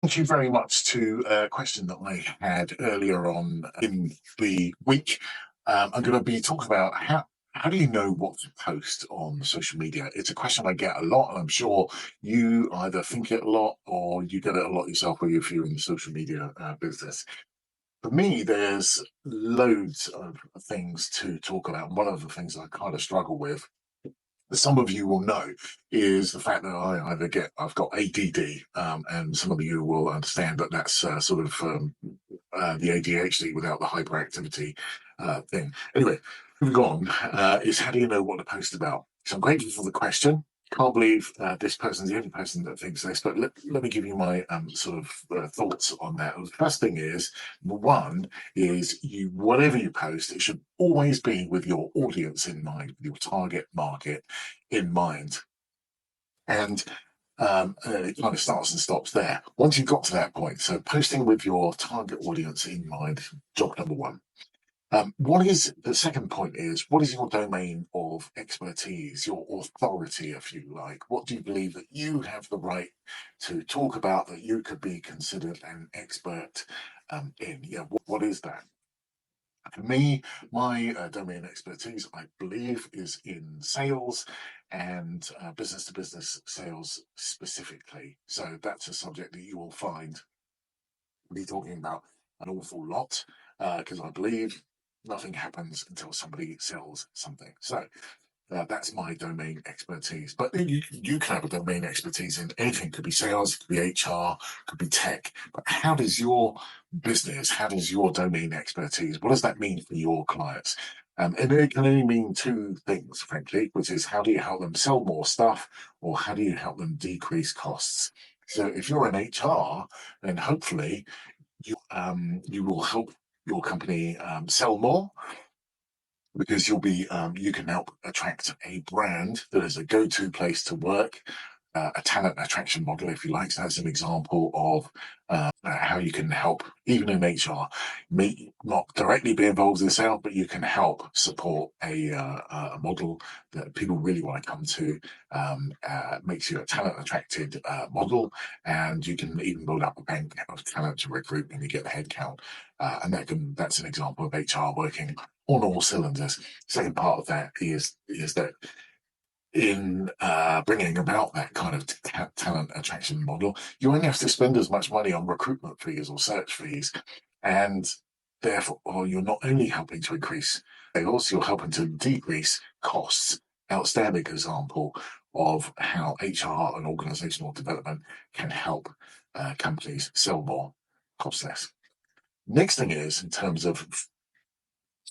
Thank you very much to a question that I had earlier on in the week. I'm going to be talking about how do you know what to post on social media? It's a question I get a lot, and I'm sure you either think it a lot or you get it a lot yourself if you're in the social media business. For me, there's loads of things to talk about. One of the things I kind of struggle with, some of you will know, is the fact that I've got ADD, and some of you will understand that that's the ADHD without the hyperactivity thing. Anyway, moving on, is how do you know what to post about? So I'm grateful for the question. Can't believe this person's the only person that thinks this, but let me give you my thoughts on that. The first thing is, number one, is whatever you post, it should always be with your audience in mind, with your target market in mind. And it kind of starts and stops there. Once you've got to that point, so posting with your target audience in mind, job number one. What is the second point is what is your domain of expertise, your authority, if you like? What do you believe that you have the right to talk about, that you could be considered an expert in? Yeah, what is that? For me, my domain expertise, I believe, is in sales and business to business sales specifically. So that's a subject that you will find me talking about an awful lot because I believe nothing happens until somebody sells something. So that's my domain expertise. But you can have a domain expertise in anything. It could be sales, it could be HR, it could be tech. But how does your business, how does your domain expertise, what does that mean for your clients? And it can only mean two things, frankly, which is how do you help them sell more stuff or how do you help them decrease costs? So if you're in HR, then hopefully you will help your company sell more because you can help attract a brand that is a go-to place to work, a talent attraction model, if you like. So that's an example of how you can help, even in HR, not directly be involved in sales, but you can help support a model that people really want to come to. Makes you a talent attracted model, and you can even build up a bank of talent to recruit when you get the headcount. And that's an example of HR working on all cylinders. Second part of that is that in bringing about that kind of talent attraction model, you only have to spend as much money on recruitment fees or search fees, and therefore you're not only helping to increase sales, you're helping to decrease costs. Outstanding example of how HR and organizational development can help companies sell more, cost less. Next thing is in terms of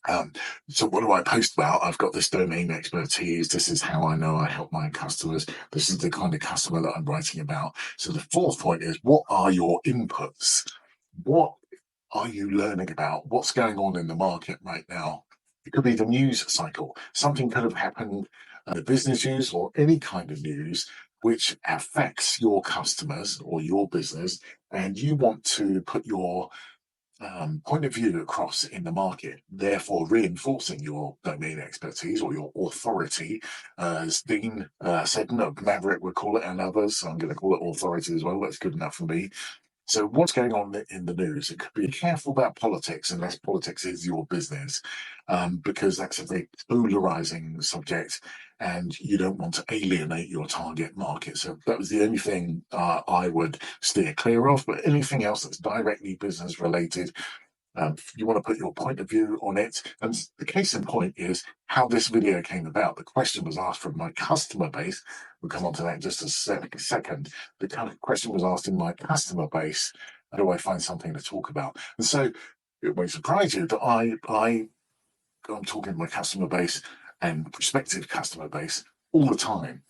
um, so what do I post about? I've got this domain expertise. This is how I know I help my customers. This is the kind of customer that I'm writing about. So the fourth point is what are your inputs? What are you learning about? What's going on in the market right now? It could be the news cycle. Something could have happened, the business news or any kind of news which affects your customers or your business, and you want to put your point of view across in the market, therefore reinforcing your domain expertise or your authority. As Dean said, no, Maverick would call it, and others. So I'm going to call it authority as well. That's good enough for me. So, what's going on in the news? It could be careful about politics unless politics is your business, because that's a very polarizing subject and you don't want to alienate your target market. So, that was the only thing I would steer clear of. But anything else that's directly business related, you want to put your point of view on it. And the case in point is how this video came about. The question was asked from my customer base. We'll come on to that in just a second. The kind of question was asked in my customer base. How do I find something to talk about? And so it won't surprise you that I'm talking to my customer base and prospective customer base all the time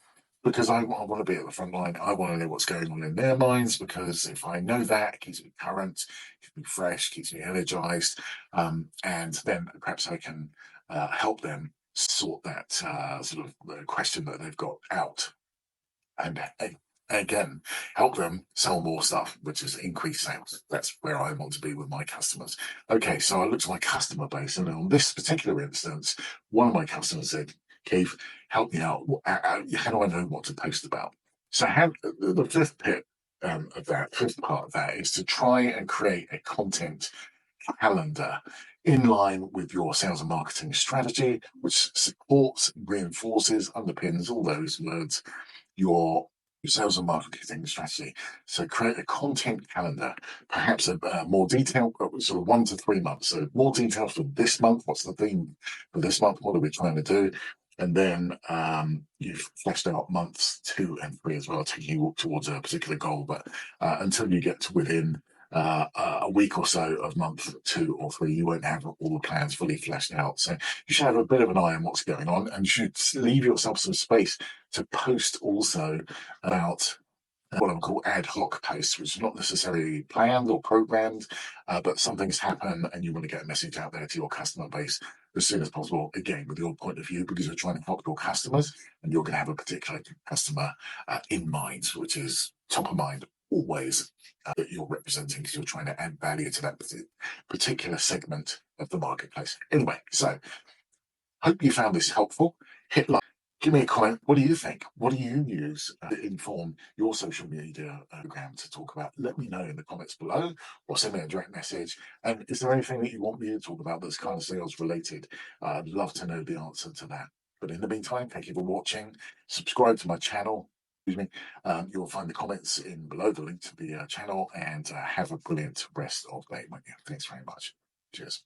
because I want to be at the front line. I want to know what's going on in their minds because if I know that, it keeps me current, keeps me fresh, keeps me energized, and then perhaps I can help them sort that question that they've got out, and again help them sell more stuff, which is increased sales. That's where I want to be with my customers. Okay, so I looked at my customer base, and on this particular instance, one of my customers said, Keith, help me out. How do I know what to post about? So how the fifth of that, fifth part of that, is to try and create a content calendar in line with your sales and marketing strategy, which supports, reinforces, underpins all those words, your sales and marketing strategy. So create a content calendar, perhaps a more detailed, sort of 1 to 3 months. So more details for this month. What's the theme for this month? What are we trying to do? And then you've fleshed out months 2 and 3 as well, taking you towards a particular goal. But until you get to within a week or so of month 2 or 3, you won't have all the plans fully fleshed out. So you should have a bit of an eye on what's going on, and you should leave yourself some space to post also about what I would call ad hoc posts, which is not necessarily planned or programmed, but something's happened and you want to get a message out there to your customer base as soon as possible, again, with your point of view, because you're trying to help your customers and you're going to have a particular customer in mind, which is top of mind always, that you're representing, because you're trying to add value to that particular segment of the marketplace. Anyway, so hope you found this helpful. Hit like. Give me a comment. What do you think? What do you use to inform your social media program to talk about? Let me know in the comments below, or send me a direct message. And is there anything that you want me to talk about that's kind of sales related? I'd love to know the answer to that. But in the meantime, thank you for watching. Subscribe to my channel. Excuse me. You'll find the comments in below, the link to the channel, and have a brilliant rest of the day. Thanks very much. Cheers.